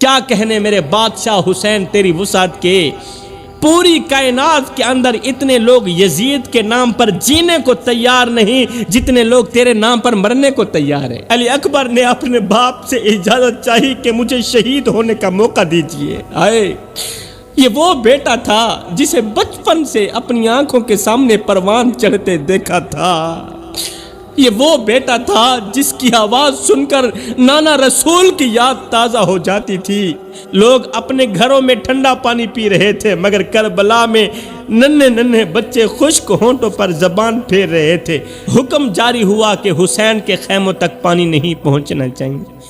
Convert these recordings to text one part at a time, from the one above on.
کیا کہنے میرے بادشاہ حسین تیری وسعت کے، پوری کائنات کے اندر اتنے لوگ یزید کے نام پر جینے کو تیار نہیں جتنے لوگ تیرے نام پر مرنے کو تیار ہیں۔ علی اکبر نے اپنے باپ سے اجازت چاہی کہ مجھے شہید ہونے کا موقع دیجیے۔ آئے یہ وہ بیٹا تھا جسے بچپن سے اپنی آنکھوں کے سامنے پروان چڑھتے دیکھا تھا، یہ وہ بیٹا تھا جس کی آواز سن کر نانا رسول کی یاد تازہ ہو جاتی تھی۔ لوگ اپنے گھروں میں ٹھنڈا پانی پی رہے تھے مگر کربلا میں ننھے ننھے بچے خشک ہونٹوں پر زبان پھیر رہے تھے۔ حکم جاری ہوا کہ حسین کے خیموں تک پانی نہیں پہنچنا چاہیے۔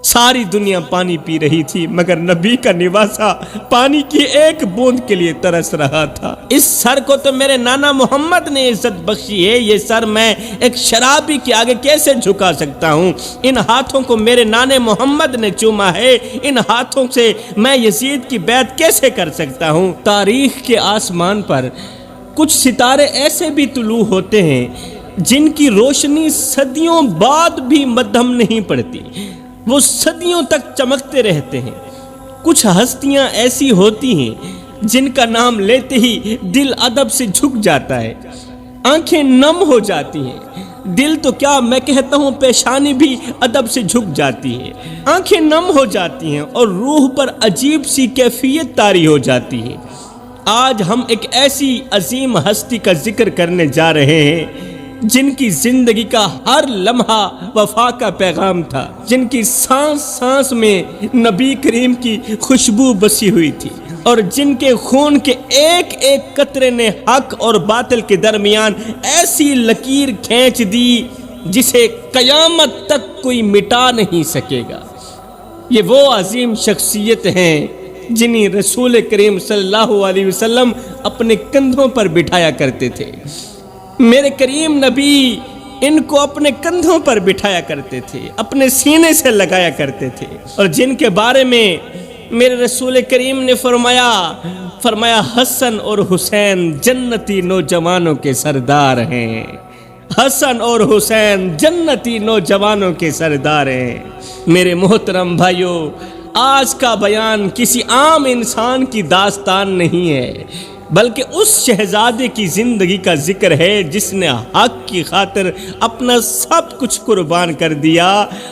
ساری دنیا پانی پی رہی تھی مگر نبی کا نواسا پانی کی ایک بوند کے لیے ترس رہا تھا۔ اس سر کو تو میرے نانا محمد نے عزت بخشی ہے، یہ سر میں ایک شرابی کے آگے کیسے جھکا سکتا ہوں؟ ان ہاتھوں کو میرے نانے محمد نے چوما ہے، ان ہاتھوں سے میں یزید کی بیعت کیسے کر سکتا ہوں؟ تاریخ کے آسمان پر کچھ ستارے ایسے بھی طلوع ہوتے ہیں جن کی روشنی صدیوں بعد بھی مدھم نہیں پڑتی، وہ صدیوں تک چمکتے رہتے ہیں۔ کچھ ہستیاں ایسی ہوتی ہیں جن کا نام لیتے ہی دل ادب سے جھک جاتا ہے، آنکھیں نم ہو جاتی ہیں، دل تو کیا میں کہتا ہوں پیشانی بھی ادب سے جھک جاتی ہے، آنکھیں نم ہو جاتی ہیں اور روح پر عجیب سی کیفیت طاری ہو جاتی ہے۔ آج ہم ایک ایسی عظیم ہستی کا ذکر کرنے جا رہے ہیں جن کی زندگی کا ہر لمحہ وفا کا پیغام تھا، جن کی سانس سانس میں نبی کریم کی خوشبو بسی ہوئی تھی اور جن کے خون کے ایک ایک قطرے نے حق اور باطل کے درمیان ایسی لکیر کھینچ دی جسے قیامت تک کوئی مٹا نہیں سکے گا۔ یہ وہ عظیم شخصیت ہیں جنہیں رسول کریم صلی اللہ علیہ وسلم اپنے کندھوں پر بٹھایا کرتے تھے۔ میرے کریم نبی ان کو اپنے کندھوں پر بٹھایا کرتے تھے، اپنے سینے سے لگایا کرتے تھے، اور جن کے بارے میں میرے رسول کریم نے فرمایا حسن اور حسین جنتی نوجوانوں کے سردار ہیں، حسن اور حسین جنتی نوجوانوں کے سردار ہیں۔ میرے محترم بھائیوں، آج کا بیان کسی عام انسان کی داستان نہیں ہے بلکہ اس شہزادے کی زندگی کا ذکر ہے جس نے حق کی خاطر اپنا سب کچھ قربان کر دیا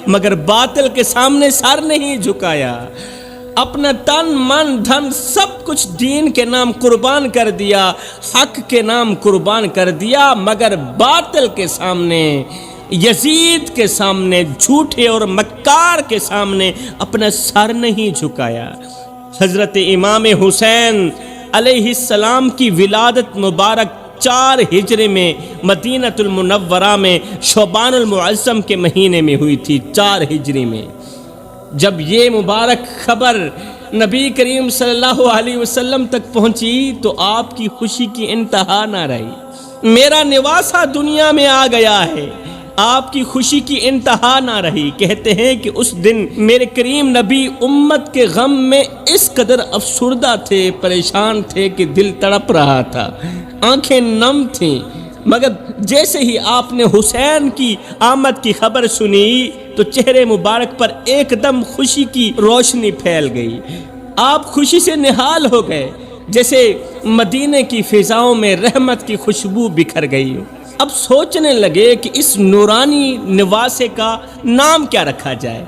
مگر باطل کے سامنے سر نہیں جھکایا، اپنا تن من دھن سب کچھ دین کے نام قربان کر دیا، حق کے نام قربان کر دیا مگر باطل کے سامنے، یزید کے سامنے، جھوٹے اور مکار کے سامنے اپنا سر نہیں جھکایا۔ حضرت امام حسین علیہ السلام کی ولادت مبارک 4 ہجری میں مدینہ المنورہ میں شعبان المعظم کے مہینے میں ہوئی تھی، 4 ہجری میں۔ جب یہ مبارک خبر نبی کریم صلی اللہ علیہ وسلم تک پہنچی تو آپ کی خوشی کی انتہا نہ رہی۔ میرا نواسا دنیا میں آ گیا ہے، آپ کی خوشی کی انتہا نہ رہی۔ کہتے ہیں کہ اس دن میرے کریم نبی امت کے غم میں اس قدر افسردہ تھے، پریشان تھے کہ دل تڑپ رہا تھا، آنکھیں نم تھیں، مگر جیسے ہی آپ نے حسین کی آمد کی خبر سنی تو چہرے مبارک پر ایک دم خوشی کی روشنی پھیل گئی، آپ خوشی سے نہال ہو گئے جیسے مدینے کی فضاؤں میں رحمت کی خوشبو بکھر گئی ہو۔ اب سوچنے لگے کہ اس نورانی نواسے کا نام کیا رکھا جائے،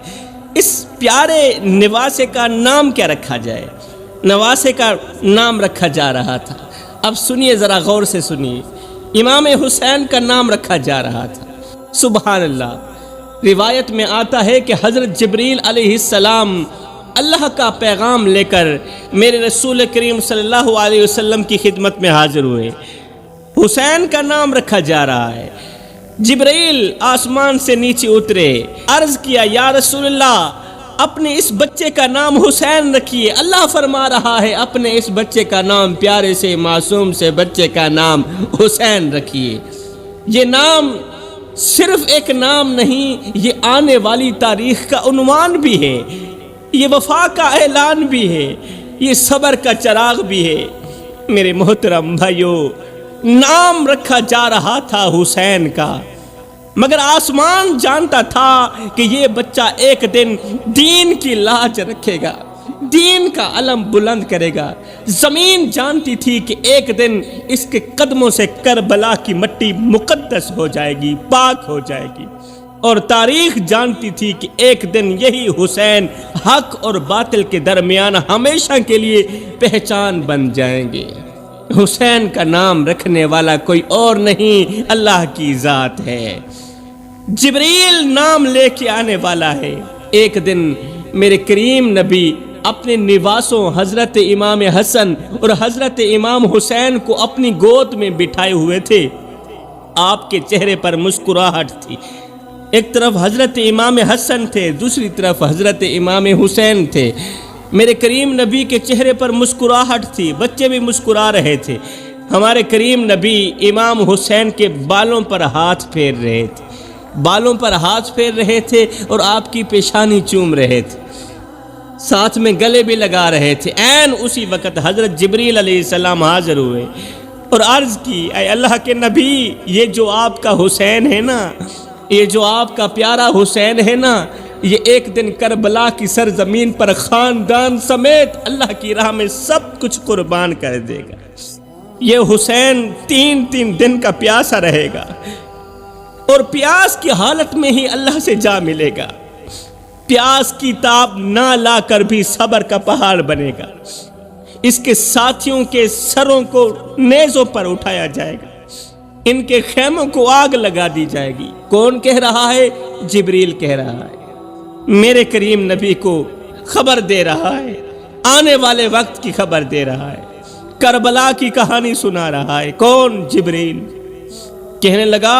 اس پیارے نواسے کا نام کیا رکھا جائے۔ نواسے کا نام رکھا جا رہا تھا، اب سنیے ذرا غور سے سنیے، امام حسین کا نام رکھا جا رہا تھا۔ سبحان اللہ، روایت میں آتا ہے کہ حضرت جبریل علیہ السلام اللہ کا پیغام لے کر میرے رسول کریم صلی اللہ علیہ وسلم کی خدمت میں حاضر ہوئے، حسین کا نام رکھا جا رہا ہے۔ جبرائیل آسمان سے نیچے اترے، عرض کیا یا رسول اللہ اپنے اس بچے کا نام حسین رکھیے، اللہ فرما رہا ہے اپنے اس بچے کا نام، پیارے سے معصوم سے بچے کا نام حسین رکھیے۔ یہ نام صرف ایک نام نہیں، یہ آنے والی تاریخ کا عنوان بھی ہے، یہ وفا کا اعلان بھی ہے، یہ صبر کا چراغ بھی ہے۔ میرے محترم بھائیوں، نام رکھا جا رہا تھا حسین کا، مگر آسمان جانتا تھا کہ یہ بچہ ایک دن دین کی لاج رکھے گا، دین کا علم بلند کرے گا۔ زمین جانتی تھی کہ ایک دن اس کے قدموں سے کربلا کی مٹی مقدس ہو جائے گی، پاک ہو جائے گی، اور تاریخ جانتی تھی کہ ایک دن یہی حسین حق اور باطل کے درمیان ہمیشہ کے لیے پہچان بن جائیں گے۔ حسین کا نام رکھنے والا کوئی اور نہیں، اللہ کی ذات ہے۔ جبریل نام لے کے آنے والا ہے۔ ایک دن میرے کریم نبی اپنے نواسوں حضرت امام حسن اور حضرت امام حسین کو اپنی گود میں بٹھائے ہوئے تھے۔ آپ کے چہرے پر مسکراہٹ تھی۔ ایک طرف حضرت امام حسن تھے، دوسری طرف حضرت امام حسین تھے۔ میرے کریم نبی کے چہرے پر مسکراہٹ تھی، بچے بھی مسکرا رہے تھے۔ ہمارے کریم نبی امام حسین کے بالوں پر ہاتھ پھیر رہے تھے، بالوں پر ہاتھ پھیر رہے تھے اور آپ کی پیشانی چوم رہے تھے، ساتھ میں گلے بھی لگا رہے تھے۔ عین اسی وقت حضرت جبریل علیہ السلام حاضر ہوئے اور عرض کی، اے اللہ کے نبی، یہ جو آپ کا حسین ہے نا، یہ جو آپ کا پیارا حسین ہے نا، یہ ایک دن کربلا کی سرزمین پر خاندان سمیت اللہ کی راہ میں سب کچھ قربان کر دے گا۔ یہ حسین 3 دن کا پیاسا رہے گا اور پیاس کی حالت میں ہی اللہ سے جا ملے گا۔ پیاس کی تاب نہ لا کر بھی صبر کا پہاڑ بنے گا۔ اس کے ساتھیوں کے سروں کو نیزوں پر اٹھایا جائے گا، ان کے خیموں کو آگ لگا دی جائے گی۔ کون کہہ رہا ہے؟ جبریل کہہ رہا ہے، میرے کریم نبی کو خبر دے رہا ہے، آنے والے وقت کی خبر دے رہا ہے، کربلا کی کہانی سنا رہا ہے۔ کون؟ جبریل۔ کہنے لگا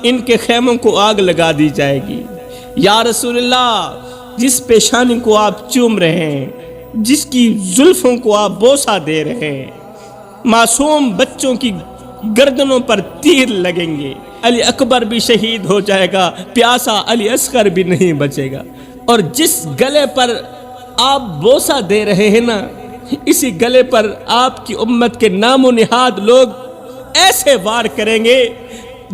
ان کے خیموں کو آگ لگا دی جائے گی۔ یا رسول اللہ، جس پیشانی کو آپ چوم رہے ہیں، جس کی زلفوں کو آپ بوسہ دے رہے ہیں، معصوم بچوں کی گردنوں پر تیر لگیں گے، علی اکبر بھی شہید ہو جائے گا، پیاسا علی اصغر بھی نہیں بچے گا۔ اور جس گلے پر آپ بوسہ دے رہے ہیں نا، اسی گلے پر آپ کی امت کے نام و نہاد لوگ ایسے وار کریں گے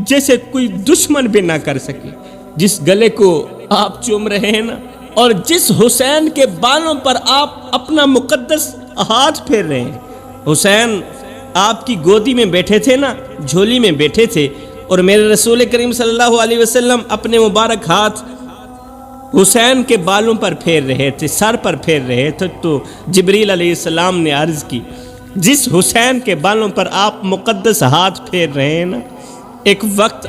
جیسے کوئی دشمن بھی نہ کر سکے۔ جس گلے کو آپ چوم رہے ہیں نا، اور جس حسین کے بالوں پر آپ اپنا مقدس ہاتھ پھیر رہے ہیں، حسین آپ کی گودی میں بیٹھے تھے نا، جھولی میں بیٹھے تھے، اور میرے رسول کریم صلی اللہ علیہ وسلم اپنے مبارک ہاتھ حسین کے بالوں پر پھیر رہے تھے، سر پر پھیر رہے تھے، تو جبریل علیہ السلام نے عرض کی، جس حسین کے بالوں پر آپ مقدس ہاتھ پھیر رہے ہیں نا، ایک وقت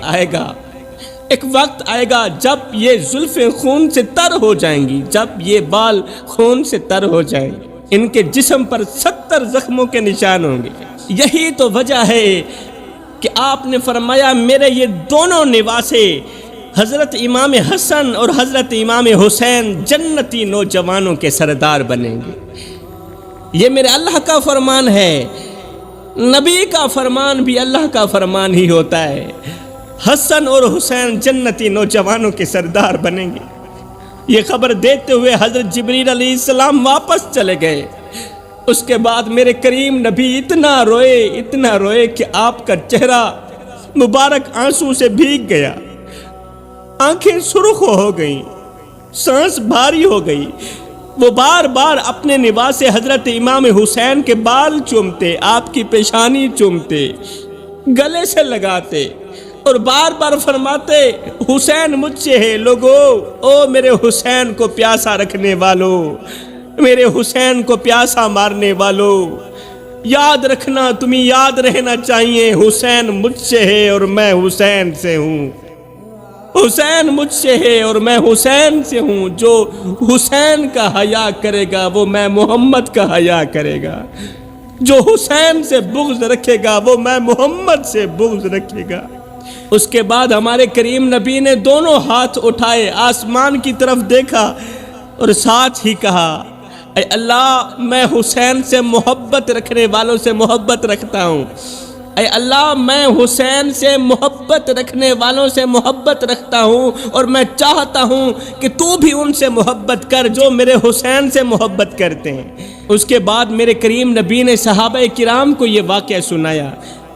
آئے گا جب یہ زلفیں خون سے تر ہو جائیں گی، جب یہ بال خون سے تر ہو جائیں گے، ان کے جسم پر 70 زخموں کے نشان ہوں گے۔ یہی تو وجہ ہے کہ آپ نے فرمایا میرے یہ دونوں نواسے حضرت امام حسن اور حضرت امام حسین جنتی نوجوانوں کے سردار بنیں گے۔ یہ میرے اللہ کا فرمان ہے، نبی کا فرمان بھی اللہ کا فرمان ہی ہوتا ہے۔ حسن اور حسین جنتی نوجوانوں کے سردار بنیں گے۔ یہ خبر دیتے ہوئے حضرت جبریل علیہ السلام واپس چلے گئے۔ اس کے بعد میرے کریم نبی اتنا روئے کہ آپ کا چہرہ مبارک آنسو سے بھیگ گیا، آنکھیں سرخ ہو گئیں، سانس بھاری ہو گئی۔ وہ بار بار اپنے نواز سے حضرت امام حسین کے بال چومتے، آپ کی پیشانی چومتے، گلے سے لگاتے اور بار بار فرماتے، حسین مجھ سے ہے لوگو، او میرے حسین کو پیاسا رکھنے والو، میرے حسین کو پیاسا مارنے والو، یاد رکھنا، تمہیں یاد رہنا چاہیے، حسین مجھ سے ہے اور میں حسین سے ہوں، حسین مجھ سے ہے اور میں حسین سے ہوں۔ جو حسین کا حیا کرے گا وہ میں محمد کا حیا کرے گا، جو حسین سے بغض رکھے گا وہ میں محمد سے بغض رکھے گا۔ اس کے بعد ہمارے کریم نبی نے دونوں ہاتھ اٹھائے، آسمان کی طرف دیکھا اور ساتھ ہی کہا، اے اللہ، میں حسین سے محبت رکھنے والوں سے محبت رکھتا ہوں، اے اللہ، میں حسین سے محبت رکھنے والوں سے محبت رکھتا ہوں، اور میں چاہتا ہوں کہ تو بھی ان سے محبت کر جو میرے حسین سے محبت کرتے ہیں۔ اس کے بعد میرے کریم نبی نے صحابہ کرام کو یہ واقعہ سنایا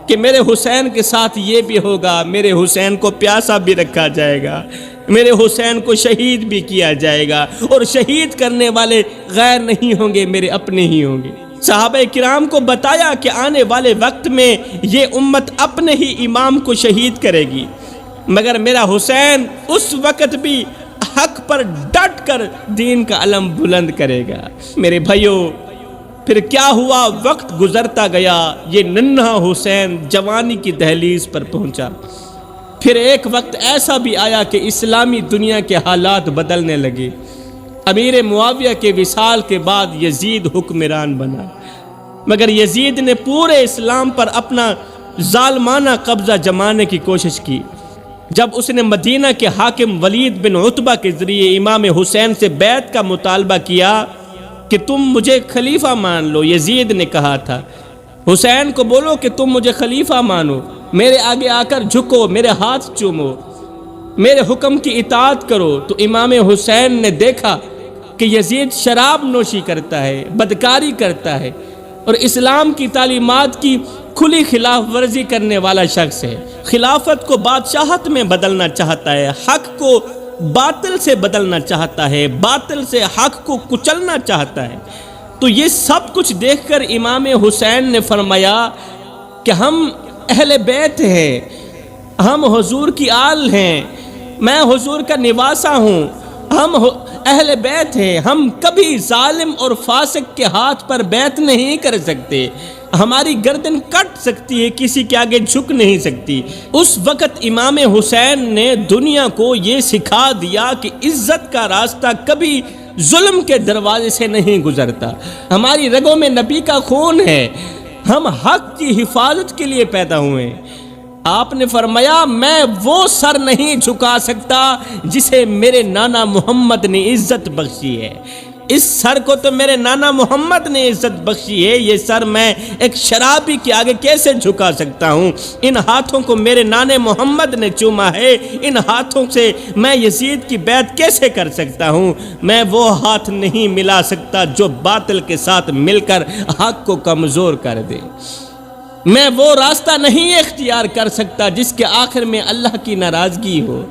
کہ میرے حسین کے ساتھ یہ بھی ہوگا، میرے حسین کو پیاسا بھی رکھا جائے گا، میرے حسین کو شہید بھی کیا جائے گا، اور شہید کرنے والے غیر نہیں ہوں گے، میرے اپنے ہی ہوں گے۔ صحابہ کرام کو بتایا کہ آنے والے وقت میں یہ امت اپنے ہی امام کو شہید کرے گی، مگر میرا حسین اس وقت بھی حق پر ڈٹ کر دین کا علم بلند کرے گا۔ میرے بھائیو، پھر کیا ہوا؟ وقت گزرتا گیا، یہ ننھا حسین جوانی کی دہلیز پر پہنچا۔ پھر ایک وقت ایسا بھی آیا کہ اسلامی دنیا کے حالات بدلنے لگے۔ امیر معاویہ کے وصال کے بعد یزید حکمران بنا، مگر یزید نے پورے اسلام پر اپنا ظالمانہ قبضہ جمانے کی کوشش کی۔ جب اس نے مدینہ کے حاکم ولید بن عتبہ کے ذریعے امام حسین سے بیعت کا مطالبہ کیا کہ تم مجھے خلیفہ مان لو، یزید نے کہا تھا حسین کو بولو کہ تم مجھے خلیفہ مانو، میرے آگے آ کر جھکو، میرے ہاتھ چومو، میرے حکم کی اطاعت کرو۔ تو امام حسین نے دیکھا کہ یزید شراب نوشی کرتا ہے، بدکاری کرتا ہے، اور اسلام کی تعلیمات کی کھلی خلاف ورزی کرنے والا شخص ہے، خلافت کو بادشاہت میں بدلنا چاہتا ہے، حق کو باطل سے بدلنا چاہتا ہے، باطل سے حق کو کچلنا چاہتا ہے۔ تو یہ سب کچھ دیکھ کر امام حسین نے فرمایا کہ ہم اہل بیت ہیں، ہم حضور کی آل ہیں، میں حضور کا نواسہ ہوں، ہم اہل بیت ہیں، ہم کبھی ظالم اور فاسق کے ہاتھ پر بیعت نہیں کر سکتے، ہماری گردن کٹ سکتی ہے، کسی کے آگے جھک نہیں سکتی۔ اس وقت امام حسین نے دنیا کو یہ سکھا دیا کہ عزت کا راستہ کبھی ظلم کے دروازے سے نہیں گزرتا، ہماری رگوں میں نبی کا خون ہے، ہم حق کی حفاظت کے لیے پیدا ہوئے ہیں۔ آپ نے فرمایا میں وہ سر نہیں جھکا سکتا جسے میرے نانا محمد نے عزت بخشی ہے، اس سر کو تو میرے نانا محمد نے عزت بخشی ہے، یہ سر میں ایک شرابی کے آگے کیسے جھکا سکتا ہوں؟ ان ہاتھوں کو میرے نانے محمد نے چوما ہے، ان ہاتھوں سے میں یزید کی بیعت کیسے کر سکتا ہوں؟ میں وہ ہاتھ نہیں ملا سکتا جو باطل کے ساتھ مل کر حق کو کمزور کر دے، میں وہ راستہ نہیں اختیار کر سکتا جس کے آخر میں اللہ کی ناراضگی ہو،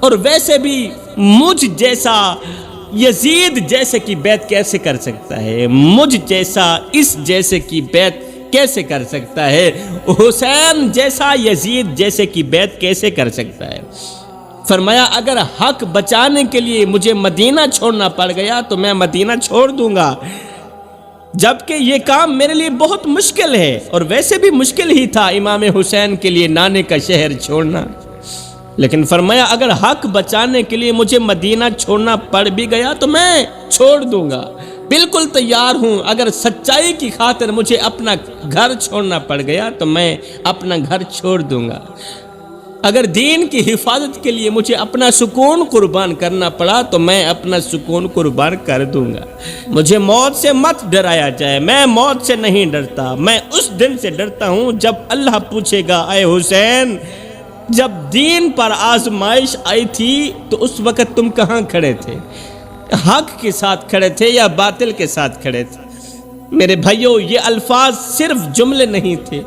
اور ویسے بھی مجھ جیسا یزید جیسے کی بیعت کیسے کر سکتا ہے؟ مجھ جیسا اس جیسے کی بیعت کیسے کر سکتا ہے؟ حسین جیسا یزید جیسے کی بیعت کیسے کر سکتا ہے؟ فرمایا اگر حق بچانے کے لیے مجھے مدینہ چھوڑنا پڑ گیا تو میں مدینہ چھوڑ دوں گا، جبکہ یہ کام میرے لیے بہت مشکل ہے، اور ویسے بھی مشکل ہی تھا امام حسین کے لیے نانے کا شہر چھوڑنا، لیکن فرمایا اگر حق بچانے کے لیے مجھے مدینہ چھوڑنا پڑ بھی گیا تو میں چھوڑ دوں گا، بالکل تیار ہوں۔ اگر سچائی کی خاطر مجھے اپنا گھر چھوڑنا پڑ گیا تو میں اپنا گھر چھوڑ دوں گا، اگر دین کی حفاظت کے لیے مجھے اپنا سکون قربان کرنا پڑا تو میں اپنا سکون قربان کر دوں گا۔ مجھے موت سے مت ڈرایا جائے، میں موت سے نہیں ڈرتا، میں اس دن سے ڈرتا ہوں جب اللہ پوچھے گا اے حسین جب دین پر آزمائش آئی تھی تو اس وقت تم کہاں کھڑے تھے؟ حق کے ساتھ کھڑے تھے یا باطل کے ساتھ کھڑے تھے؟ میرے بھائیو، یہ الفاظ صرف جملے نہیں تھے،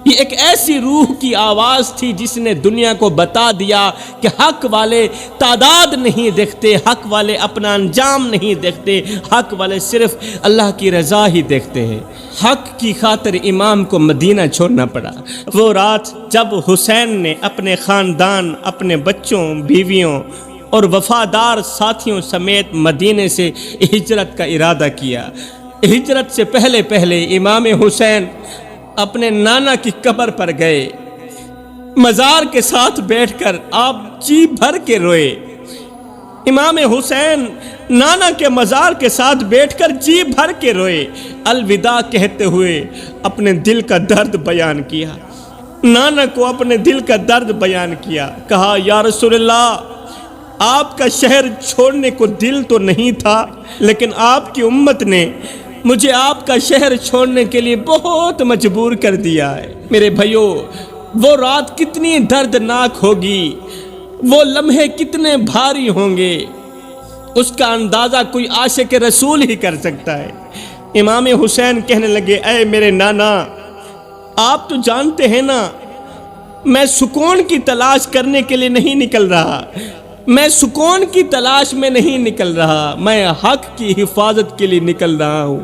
یہ ایک ایسی روح کی آواز تھی جس نے دنیا کو بتا دیا کہ حق والے تعداد نہیں دیکھتے، حق والے اپنا انجام نہیں دیکھتے، حق والے صرف اللہ کی رضا ہی دیکھتے ہیں۔ حق کی خاطر امام کو مدینہ چھوڑنا پڑا۔ وہ رات جب حسین نے اپنے خاندان، اپنے بچوں، بیویوں اور وفادار ساتھیوں سمیت مدینے سے ہجرت کا ارادہ کیا، ہجرت سے پہلے امام حسین اپنے نانا کی قبر پر گئے، مزار کے ساتھ بیٹھ کر آپ جی بھر کے روئے۔ امام حسین نانا کے مزار کے ساتھ بیٹھ کر جی بھر کے روئے، الوداع کہتے ہوئے اپنے دل کا درد بیان کیا، نانا کو اپنے دل کا درد بیان کیا، کہا یا رسول اللہ آپ کا شہر چھوڑنے کو دل تو نہیں تھا، لیکن آپ کی امت نے مجھے آپ کا شہر چھوڑنے کے لیے بہت مجبور کر دیا ہے۔ میرے بھائیو، وہ رات کتنی دردناک ہوگی، وہ لمحے کتنے بھاری ہوں گے، اس کا اندازہ کوئی عاشق رسول ہی کر سکتا ہے۔ امام حسین کہنے لگے اے میرے نانا، آپ تو جانتے ہیں نا میں سکون کی تلاش کرنے کے لیے نہیں نکل رہا، میں سکون کی تلاش میں نہیں نکل رہا، میں حق کی حفاظت کے لیے نکل رہا ہوں۔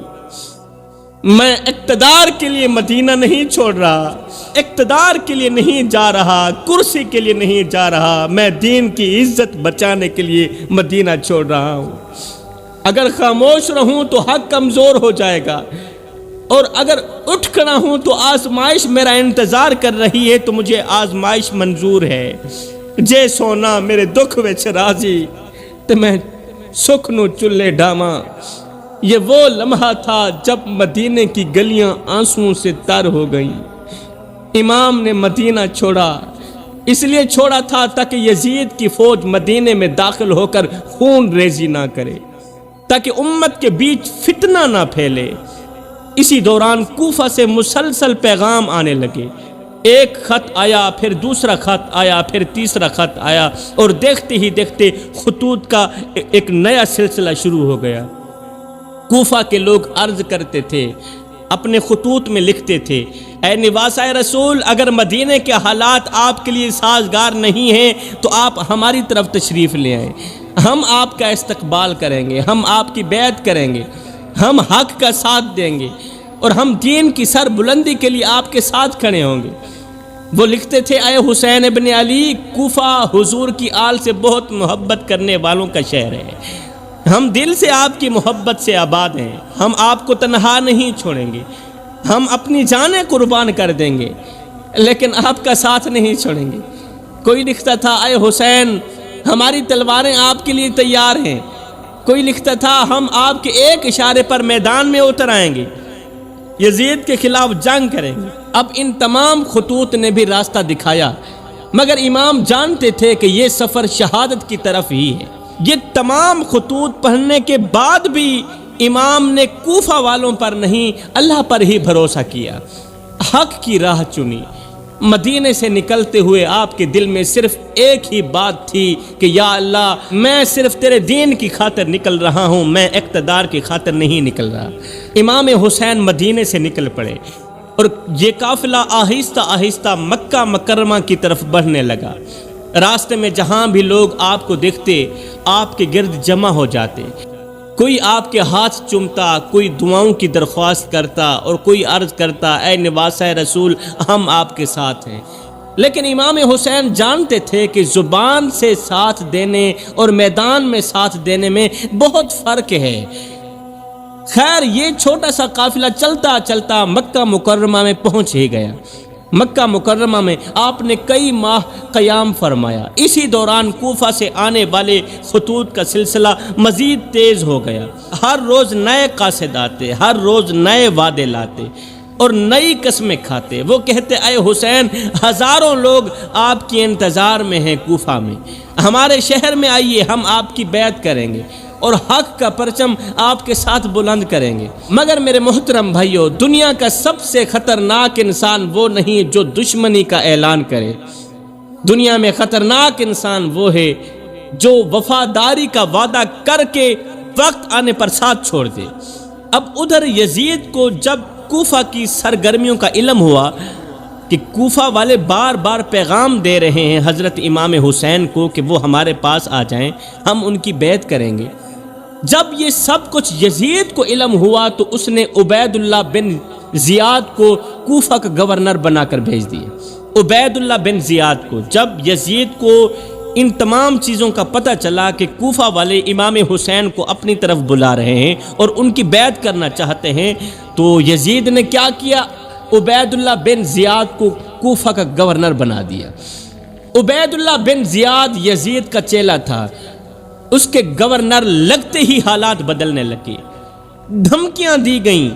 میں اقتدار کے لیے مدینہ نہیں چھوڑ رہا، اقتدار کے لیے نہیں جا رہا، کرسی کے لیے نہیں جا رہا، میں دین کی عزت بچانے کے لیے مدینہ چھوڑ رہا ہوں۔ اگر خاموش رہوں تو حق کمزور ہو جائے گا، اور اگر اٹھ کھڑا ہوں تو آزمائش میرا انتظار کر رہی ہے، تو مجھے آزمائش منظور ہے۔ جے سونا میرے دکھ وچ راضی تے میں سکھ نو چلے ڈاواں۔ یہ وہ لمحہ تھا جب مدینے کی گلیاں آنسوؤں سے تر ہو گئیں۔ امام نے مدینہ چھوڑا، اس لیے چھوڑا تھا تاکہ یزید کی فوج مدینے میں داخل ہو کر خون ریزی نہ کرے، تاکہ امت کے بیچ فتنہ نہ پھیلے۔ اسی دوران کوفہ سے مسلسل پیغام آنے لگے، ایک خط آیا، پھر دوسرا خط آیا، پھر تیسرا خط آیا، اور دیکھتے ہی دیکھتے خطوط کا ایک نیا سلسلہ شروع ہو گیا۔ کوفہ کے لوگ عرض کرتے تھے، اپنے خطوط میں لکھتے تھے، اے نواسۂ رسول، اگر مدینے کے حالات آپ کے لیے سازگار نہیں ہیں تو آپ ہماری طرف تشریف لے آئیں، ہم آپ کا استقبال کریں گے، ہم آپ کی بیعت کریں گے، ہم حق کا ساتھ دیں گے، اور ہم دین کی سر بلندی کے لیے آپ کے ساتھ کھڑے ہوں گے۔ وہ لکھتے تھے، اے حسین ابن علی، کوفہ حضور کی آل سے بہت محبت کرنے والوں کا شہر ہے، ہم دل سے آپ کی محبت سے آباد ہیں، ہم آپ کو تنہا نہیں چھوڑیں گے، ہم اپنی جانیں قربان کر دیں گے، لیکن آپ کا ساتھ نہیں چھوڑیں گے۔ کوئی لکھتا تھا، اے حسین، ہماری تلواریں آپ کے لیے تیار ہیں۔ کوئی لکھتا تھا، ہم آپ کے ایک اشارے پر میدان میں اتر آئیں گے، یزید کے خلاف جنگ کریں گے۔ اب ان تمام خطوط نے بھی راستہ دکھایا، مگر امام جانتے تھے کہ یہ سفر شہادت کی طرف ہی ہے۔ یہ تمام خطوط پڑھنے کے بعد بھی امام نے کوفہ والوں پر نہیں، اللہ پر ہی بھروسہ کیا، حق کی راہ چنی۔ مدینے سے نکلتے ہوئے آپ کے دل میں صرف ایک ہی بات تھی کہ یا اللہ، میں صرف تیرے دین کی خاطر نکل رہا ہوں، میں اقتدار کی خاطر نہیں نکل رہا۔ امام حسین مدینے سے نکل پڑے، اور یہ قافلہ آہستہ آہستہ مکہ مکرمہ کی طرف بڑھنے لگا۔ راستے میں جہاں بھی لوگ آپ کو دیکھتے، آپ کے گرد جمع ہو جاتے، کوئی آپ کے ہاتھ چومتا، کوئی دعاؤں کی درخواست کرتا، اور کوئی عرض کرتا، اے نواسۂ رسول، ہم آپ کے ساتھ ہیں۔ لیکن امام حسین جانتے تھے کہ زبان سے ساتھ دینے اور میدان میں ساتھ دینے میں بہت فرق ہے۔ خیر، یہ چھوٹا سا قافلہ چلتا چلتا مکہ مکرمہ میں پہنچ ہی گیا۔ مکہ مکرمہ میں آپ نے کئی ماہ قیام فرمایا۔ اسی دوران کوفہ سے آنے والے خطوط کا سلسلہ مزید تیز ہو گیا۔ ہر روز نئے قاصد آتے، ہر روز نئے وعدے لاتے اور نئی قسمیں کھاتے۔ وہ کہتے، اے حسین، ہزاروں لوگ آپ کے انتظار میں ہیں کوفہ میں، ہمارے شہر میں آئیے، ہم آپ کی بیعت کریں گے اور حق کا پرچم آپ کے ساتھ بلند کریں گے۔ مگر میرے محترم بھائیو، دنیا کا سب سے خطرناک انسان وہ نہیں جو دشمنی کا اعلان کرے، دنیا میں خطرناک انسان وہ ہے جو وفاداری کا وعدہ کر کے وقت آنے پر ساتھ چھوڑ دے۔ اب ادھر یزید کو جب کوفہ کی سرگرمیوں کا علم ہوا کہ کوفہ والے بار بار پیغام دے رہے ہیں حضرت امام حسین کو کہ وہ ہمارے پاس آ جائیں، ہم ان کی بیعت کریں گے، جب یہ سب کچھ یزید کو علم ہوا تو اس نے عبید اللہ بن زیاد کو کوفہ کا گورنر بنا کر بھیج دیا۔ عبید اللہ بن زیاد کو جب یزید کو ان تمام چیزوں کا پتہ چلا کہ کوفہ والے امام حسین کو اپنی طرف بلا رہے ہیں اور ان کی بیعت کرنا چاہتے ہیں، تو یزید نے کیا کیا؟ عبید اللہ بن زیاد کو کوفہ کا گورنر بنا دیا۔ عبید اللہ بن زیاد یزید کا چیلا تھا، اس کے گورنر لگتے ہی حالات بدلنے لگے، دھمکیاں دی گئیں،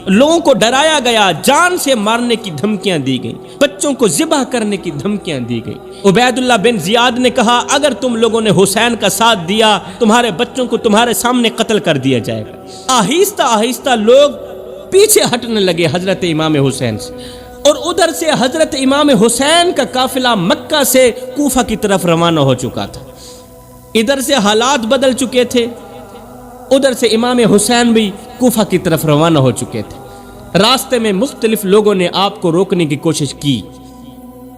لوگوں کو ڈرایا گیا، جان سے مارنے کی دھمکیاں دی گئیں، بچوں کو ذبح کرنے کی دھمکیاں دی گئیں۔ عبید اللہ بن زیاد نے کہا، اگر تم لوگوں نے حسین کا ساتھ دیا، تمہارے بچوں کو تمہارے سامنے قتل کر دیا جائے گا۔ آہستہ آہستہ لوگ پیچھے ہٹنے لگے حضرت امام حسین سے، اور ادھر سے حضرت امام حسین کا قافلہ مکہ سے کوفہ کی طرف روانہ ہو چکا تھا۔ ادھر سے حالات بدل چکے تھے، ادھر سے امام حسین بھی کوفہ کی طرف روانہ ہو چکے تھے۔ راستے میں مختلف لوگوں نے آپ کو روکنے کی کوشش کی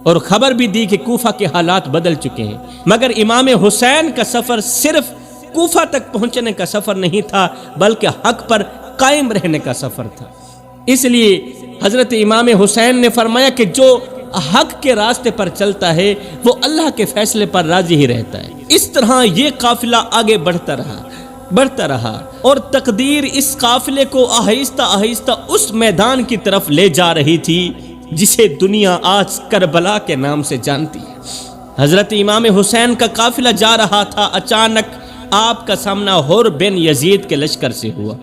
اور خبر بھی دی کہ کوفہ کے حالات بدل چکے ہیں، مگر امام حسین کا سفر صرف کوفہ تک پہنچنے کا سفر نہیں تھا، بلکہ حق پر قائم رہنے کا سفر تھا۔ اس لیے حضرت امام حسین نے فرمایا کہ جو حق کے راستے پر چلتا ہے وہ اللہ کے فیصلے پر راضی ہی رہتا ہے۔ اس طرح یہ قافلہ آگے بڑھتا رہا اور تقدیر اس قافلے کو آہستہ آہستہ اس میدان کی طرف لے جا رہی تھی جسے دنیا آج کربلا کے نام سے جانتی ہے۔ حضرت امام حسین کا قافلہ جا رہا تھا، اچانک آپ کا سامنا حر بن یزید کے لشکر سے ہوا۔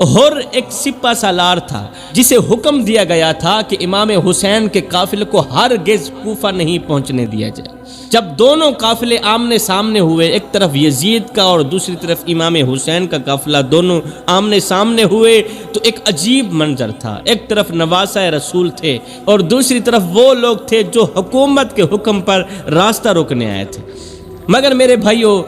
حر ایک سپہ سالار تھا جسے حکم دیا گیا تھا کہ امام حسین کے قافلے کو ہرگز کوفہ نہیں پہنچنے دیا جائے۔ جب دونوں قافلے آمنے سامنے ہوئے، ایک طرف یزید کا اور دوسری طرف امام حسین کا قافلہ، دونوں آمنے سامنے ہوئے تو ایک عجیب منظر تھا۔ ایک طرف نواسہ رسول تھے اور دوسری طرف وہ لوگ تھے جو حکومت کے حکم پر راستہ روکنے آئے تھے۔ مگر میرے بھائیو،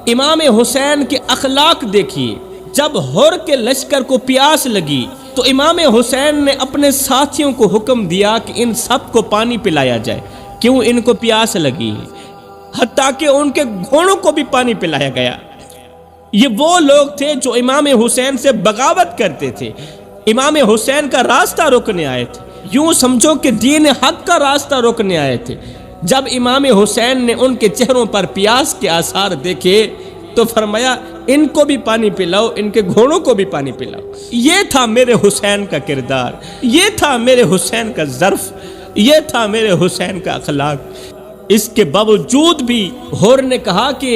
امام حسین کے اخلاق دیکھیے۔ جب حر کے لشکر کو پیاس لگی تو امام حسین نے اپنے ساتھیوں کو حکم دیا کہ ان سب کو پانی پلایا جائے۔ کیوں؟ ان کو پیاس لگی ہے، حتیٰ کہ ان کے گھوڑوں کو بھی پانی پلایا گیا۔ یہ وہ لوگ تھے جو امام حسین سے بغاوت کرتے تھے، امام حسین کا راستہ روکنے آئے تھے، یوں سمجھو کہ دین حق کا راستہ روکنے آئے تھے۔ جب امام حسین نے ان کے چہروں پر پیاس کے آثار دیکھے تو فرمایا ان کو بھی پانی پلاؤ، ان کے گھوڑوں کو بھی پانی پلاؤ۔ یہ تھا میرے حسین کا کردار، یہ تھا میرے حسین کا ظرف، یہ تھا میرے حسین کا اخلاق۔ اس کے باوجود بھی حر نے کہا کہ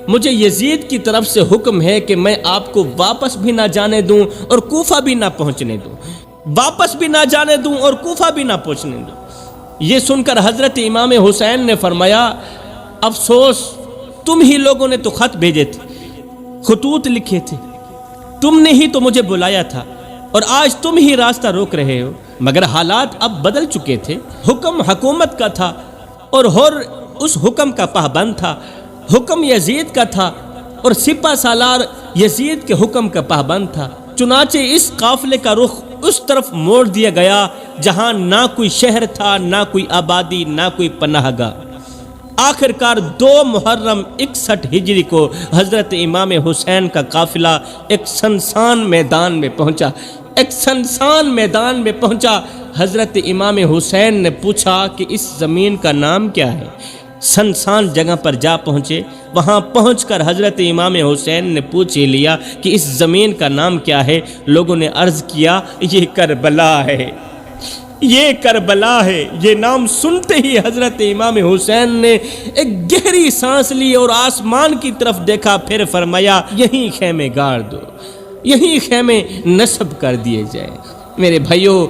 مجھے یزید کی طرف سے حکم ہے کہ میں آپ کو واپس بھی نہ جانے دوں اور کوفہ بھی نہ پہنچنے دوں، واپس بھی نہ جانے دوں اور کوفہ بھی نہ پہنچنے دوں۔ یہ سن کر حضرت امام حسین نے فرمایا افسوس، تم ہی لوگوں نے تو خط بھیجے تھے، خطوط لکھے تھے، تم نے ہی تو مجھے بلایا تھا اور آج تم ہی راستہ روک رہے ہو۔ مگر حالات اب بدل چکے تھے، حکم حکومت کا تھا اور حر اس حکم کا پابند تھا، حکم یزید کا تھا اور سپہ سالار یزید کے حکم کا پابند تھا۔ چنانچہ اس قافلے کا رخ اس طرف موڑ دیا گیا جہاں نہ کوئی شہر تھا، نہ کوئی آبادی، نہ کوئی پناہ گاہ۔ آخر کار 2 محرم 61 ہجری کو حضرت امام حسین کا قافلہ ایک سنسان میدان میں پہنچا۔ حضرت امام حسین نے پوچھا کہ اس زمین کا نام کیا ہے؟ سنسان جگہ پر جا پہنچے، وہاں پہنچ کر حضرت امام حسین نے پوچھ ہی لیا کہ اس زمین کا نام کیا ہے۔ لوگوں نے عرض کیا یہ کربلا ہے، یہ کربلا ہے۔ یہ نام سنتے ہی حضرت امام حسین نے ایک گہری سانس لی اور آسمان کی طرف دیکھا، پھر فرمایا یہیں خیمے گاڑ دو، یہیں خیمے نصب کر دیے جائے۔ میرے بھائیو،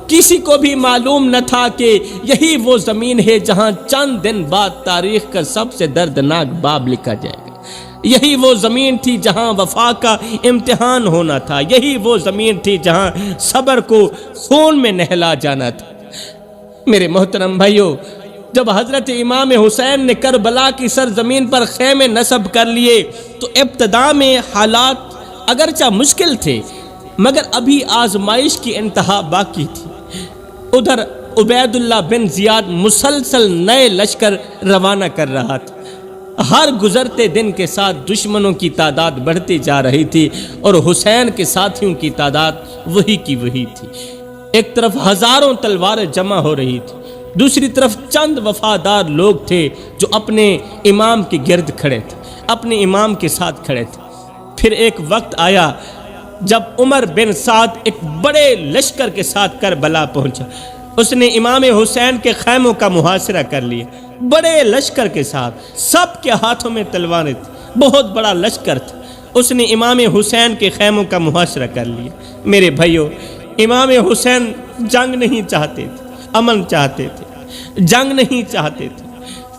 کسی کو بھی معلوم نہ تھا کہ یہی وہ زمین ہے جہاں چند دن بعد تاریخ کا سب سے دردناک باب لکھا جائے گا۔ یہی وہ زمین تھی جہاں وفا کا امتحان ہونا تھا، یہی وہ زمین تھی جہاں صبر کو خون میں نہلا جانا تھا۔ میرے محترم بھائیو، جب حضرت امام حسین نے کربلا کی سرزمین پر خیمے نصب کر لیے تو ابتدا میں حالات اگرچہ مشکل تھے مگر ابھی آزمائش کی انتہا باقی تھی۔ ادھر عبید اللہ بن زیاد مسلسل نئے لشکر روانہ کر رہا تھا۔ ہر گزرتے دن کے ساتھ دشمنوں کی تعداد بڑھتی جا رہی تھی اور حسین کے ساتھیوں کی تعداد وہی کی وہی تھی۔ ایک طرف ہزاروں تلواریں جمع ہو رہی تھی، دوسری طرف چند وفادار لوگ تھے جو اپنے امام کے گرد کھڑے تھے، اپنے امام کے ساتھ کھڑے تھے۔ پھر ایک وقت آیا جب عمر بن سعد ایک بڑے لشکر کے ساتھ کربلا پہنچا۔ اس نے امام حسین کے خیموں کا محاصرہ کر لیا، بڑے لشکر کے ساتھ، سب کے ہاتھوں میں تلواریں تھیں، بہت بڑا لشکر تھا۔ اس نے امام حسین کے خیموں کا محاصرہ کر لیا۔ میرے بھائیو، امام حسین جنگ نہیں چاہتے تھے، امن چاہتے تھے، جنگ نہیں چاہتے تھے۔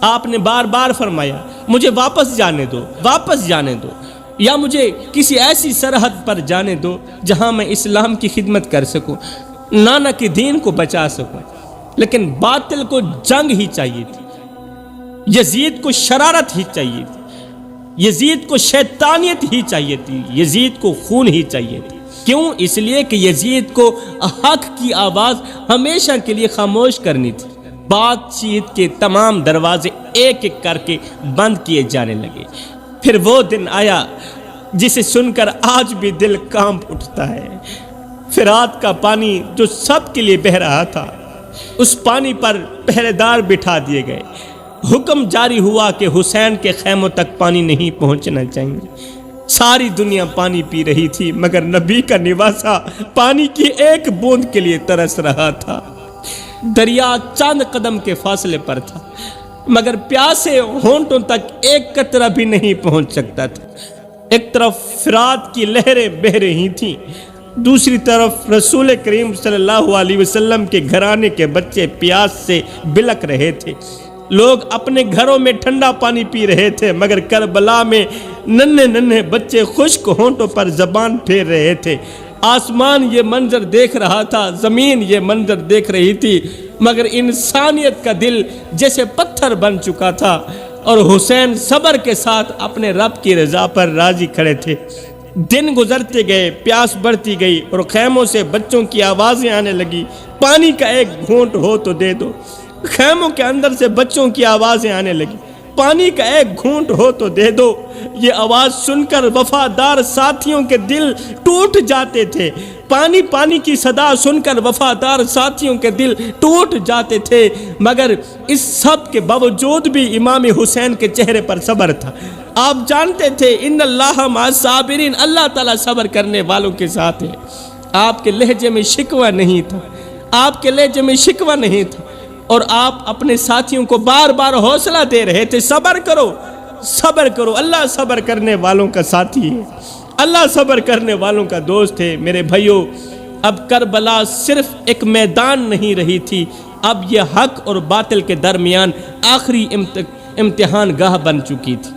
آپ نے بار بار فرمایا مجھے واپس جانے دو، واپس جانے دو، یا مجھے کسی ایسی سرحد پر جانے دو جہاں میں اسلام کی خدمت کر سکوں، نانا کے دین کو بچا سکوں۔ لیکن باطل کو جنگ ہی چاہیے تھی، یزید کو شرارت ہی چاہیے تھی، یزید کو شیطانیت ہی چاہیے تھی، یزید کو خون ہی چاہیے تھی۔ کیوں؟ اس لیے کہ یزید کو حق کی آواز ہمیشہ کے لیے خاموش کرنی تھی۔ بات چیت کے تمام دروازے ایک ایک کر کے بند کیے جانے لگے۔ پھر وہ دن آیا جسے سن کر آج بھی دل کانپ اٹھتا ہے۔ فرات کا پانی جو سب کے لیے بہہ رہا تھا، اس پانی پر پہرے دار بٹھا دیے گئے۔ حکم جاری ہوا کہ حسین کے خیموں تک پانی نہیں پہنچنا چاہیے۔ ساری دنیا پانی پی رہی تھی، مگر نبی کا نواسا پانی کی ایک بوند کے لیے ترس رہا تھا۔ دریا چند قدم کے فاصلے پر تھا، مگر پیاسے ہونٹوں تک ایک قطرہ بھی نہیں پہنچ سکتا تھا۔ ایک طرف فرات کی لہریں بہہ رہی تھیں، دوسری طرف رسول کریم صلی اللہ علیہ وسلم کے گھرانے کے بچے پیاس سے بلک رہے تھے۔ لوگ اپنے گھروں میں ٹھنڈا پانی پی رہے تھے، مگر کربلا میں ننھے ننھے بچے خشک ہونٹوں پر زبان پھیر رہے تھے۔ آسمان یہ منظر دیکھ رہا تھا، زمین یہ منظر دیکھ رہی تھی، مگر انسانیت کا دل جیسے پتھر بن چکا تھا، اور حسین صبر کے ساتھ اپنے رب کی رضا پر راضی کھڑے تھے۔ دن گزرتے گئے، پیاس بڑھتی گئی، اور خیموں سے بچوں کی آوازیں آنے لگی، پانی کا ایک گھونٹ ہو تو دے دو۔ خیموں کے اندر سے بچوں کی آوازیں آنے لگی، پانی کا ایک گھونٹ ہو تو دے دو۔ یہ آواز سن کر وفادار ساتھیوں کے دل ٹوٹ جاتے تھے۔ پانی پانی کی صدا سن کر وفادار ساتھیوں کے دل ٹوٹ جاتے تھے، مگر اس سب کے باوجود بھی امام حسین کے چہرے پر صبر تھا۔ آپ جانتے تھے ان اللہ مع الصابرین، اللہ تعالیٰ صبر کرنے والوں کے ساتھ ہے۔ آپ کے لہجے میں شکوہ نہیں تھا، آپ کے لہجے میں شکوہ نہیں تھا، اور آپ اپنے ساتھیوں کو بار بار حوصلہ دے رہے تھے، صبر کرو، صبر کرو، اللہ صبر کرنے والوں کا ساتھی ہے، اللہ صبر کرنے والوں کا دوست ہے۔ میرے بھائیو، اب کربلا صرف ایک میدان نہیں رہی تھی، اب یہ حق اور باطل کے درمیان آخری امتحان گاہ بن چکی تھی۔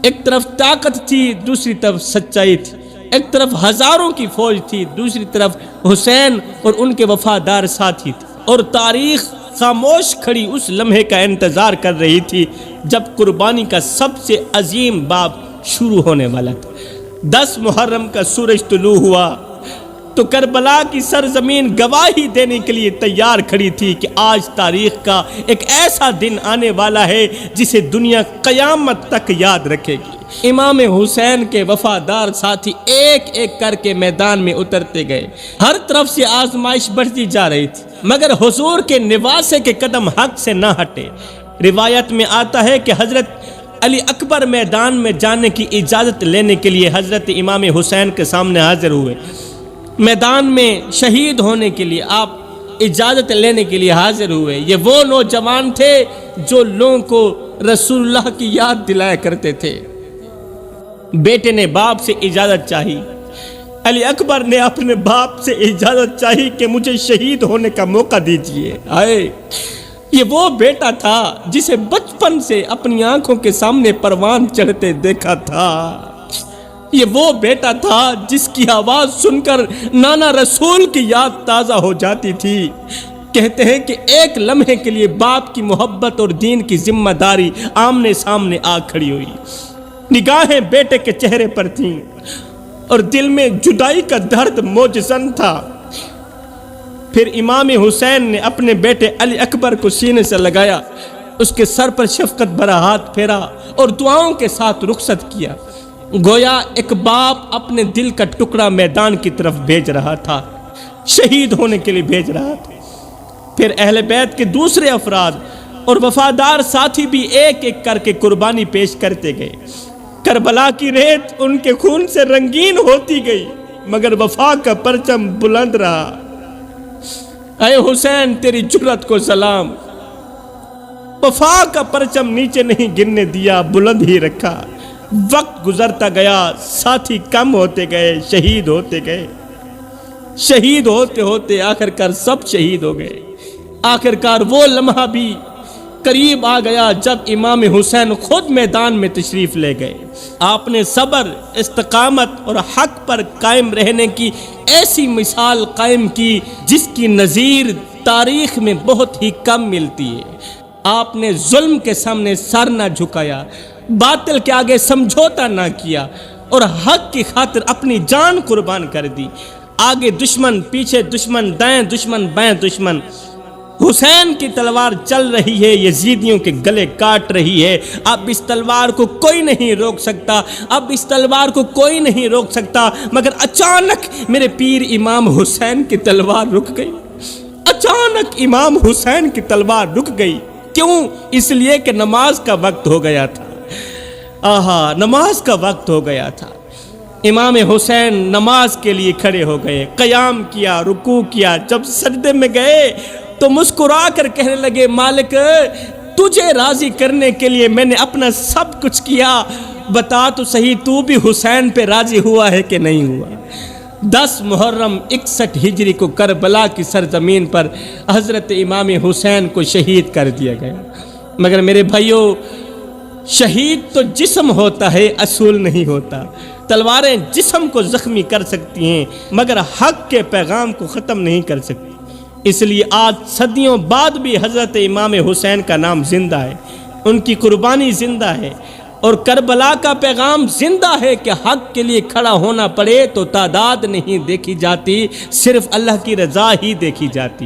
ایک طرف طاقت تھی، دوسری طرف سچائی تھی۔ ایک طرف ہزاروں کی فوج تھی، دوسری طرف حسین اور ان کے وفادار ساتھی تھے، اور تاریخ خاموش کھڑی اس لمحے کا انتظار کر رہی تھی جب قربانی کا سب سے عظیم باب شروع ہونے والا تھا۔ 10 محرم کا سورج طلوع ہوا تو کربلا کی سرزمین گواہی دینے کے لیے تیار کھڑی تھی کہ آج تاریخ کا ایک ایسا دن آنے والا ہے جسے دنیا قیامت تک یاد رکھے گی۔ امام حسین کے وفادار ساتھی ایک ایک کر کے میدان میں اترتے گئے۔ ہر طرف سے آزمائش بڑھتی جا رہی تھی، مگر حضور کے نواسے کے قدم حق سے نہ ہٹے۔ روایت میں آتا ہے کہ حضرت علی اکبر میدان میں جانے کی اجازت لینے کے لیے حضرت امام حسین کے سامنے حاضر ہوئے۔ میدان میں شہید ہونے کے لیے آپ اجازت لینے کے لیے حاضر ہوئے۔ یہ وہ نوجوان تھے جو لوگوں کو رسول اللہ کی یاد دلایا کرتے تھے۔ بیٹے نے باپ سے اجازت چاہی، علی اکبر نے اپنے باپ سے اجازت چاہی کہ مجھے شہید ہونے کا موقع دیجیے۔ یہ وہ بیٹا تھا جسے بچپن سے اپنی آنکھوں کے سامنے پروان چڑھتے دیکھا تھا۔ یہ وہ بیٹا تھا جس کی آواز سن کر نانا رسول کی یاد تازہ ہو جاتی تھی۔ کہتے ہیں کہ ایک لمحے کے لیے باپ کی محبت اور دین کی ذمہ داری آمنے سامنے آ کھڑی ہوئی۔ نگاہیں بیٹے کے چہرے پر تھیں اور دل میں جدائی کا درد موجزن تھا۔ پھر امام حسین نے اپنے بیٹے علی اکبر کو سینے سے لگایا، اس کے سر پر شفقت بھرا ہاتھ پھیرا اور دعاؤں کے ساتھ رخصت کیا، گویا ایک باپ اپنے دل کا ٹکڑا میدان کی طرف بھیج رہا تھا، شہید ہونے کے لیے بھیج رہا تھا۔ پھر اہل بیت کے دوسرے افراد اور وفادار ساتھی بھی ایک ایک کر کے قربانی پیش کرتے گئے۔ کربلا کی ریت ان کے خون سے رنگین ہوتی گئی، مگر وفا کا پرچم بلند رہا۔ اے حسین، تیری جرأت کو سلام۔ وفا کا پرچم نیچے نہیں گرنے دیا، بلند ہی رکھا۔ وقت گزرتا گیا، ساتھی کم ہوتے گئے، شہید ہوتے گئے، شہید ہوتے ہوتے آخرکار سب شہید ہو گئے۔ آخرکار وہ لمحہ بھی قریب آ گیا جب امام حسین خود میدان میں تشریف لے گئے۔ آپ نے صبر، استقامت اور حق پر قائم رہنے کی ایسی مثال قائم کی جس کی نظیر تاریخ میں بہت ہی کم ملتی ہے۔ آپ نے ظلم کے سامنے سر نہ جھکایا، باطل کے آگے سمجھوتا نہ کیا، اور حق کی خاطر اپنی جان قربان کر دی۔ آگے دشمن، پیچھے دشمن، دائیں دشمن، بائیں دشمن، حسین کی تلوار چل رہی ہے، یزیدیوں کے گلے کاٹ رہی ہے۔ اب اس تلوار کو کوئی نہیں روک سکتا، اب اس تلوار کو کوئی نہیں روک سکتا، مگر اچانک میرے پیر امام حسین کی تلوار رک گئی۔ اچانک امام حسین کی تلوار رک گئی۔ کیوں؟ اس لیے کہ نماز کا وقت ہو گیا تھا۔ آہا، نماز کا وقت ہو گیا تھا۔ امام حسین نماز کے لیے کھڑے ہو گئے، قیام کیا، رکوع کیا۔ جب سجدے میں گئے تو مسکرا کر کہنے لگے، مالک تجھے راضی کرنے کے لیے میں نے اپنا سب کچھ کیا، بتا تو صحیح تو بھی حسین پہ راضی ہوا ہے کہ نہیں ہوا؟ 10 محرم 61 ہجری کو کربلا کی سرزمین پر حضرت امام حسین کو شہید کر دیا گیا۔ مگر میرے بھائیوں، شہید تو جسم ہوتا ہے، اصول نہیں ہوتا۔ تلواریں جسم کو زخمی کر سکتی ہیں مگر حق کے پیغام کو ختم نہیں کر سکتی۔ اس لیے آج صدیوں بعد بھی حضرت امام حسین کا نام زندہ ہے، ان کی قربانی زندہ ہے، اور کربلا کا پیغام زندہ ہے کہ حق کے لیے کھڑا ہونا پڑے تو تعداد نہیں دیکھی جاتی، صرف اللہ کی رضا ہی دیکھی جاتی۔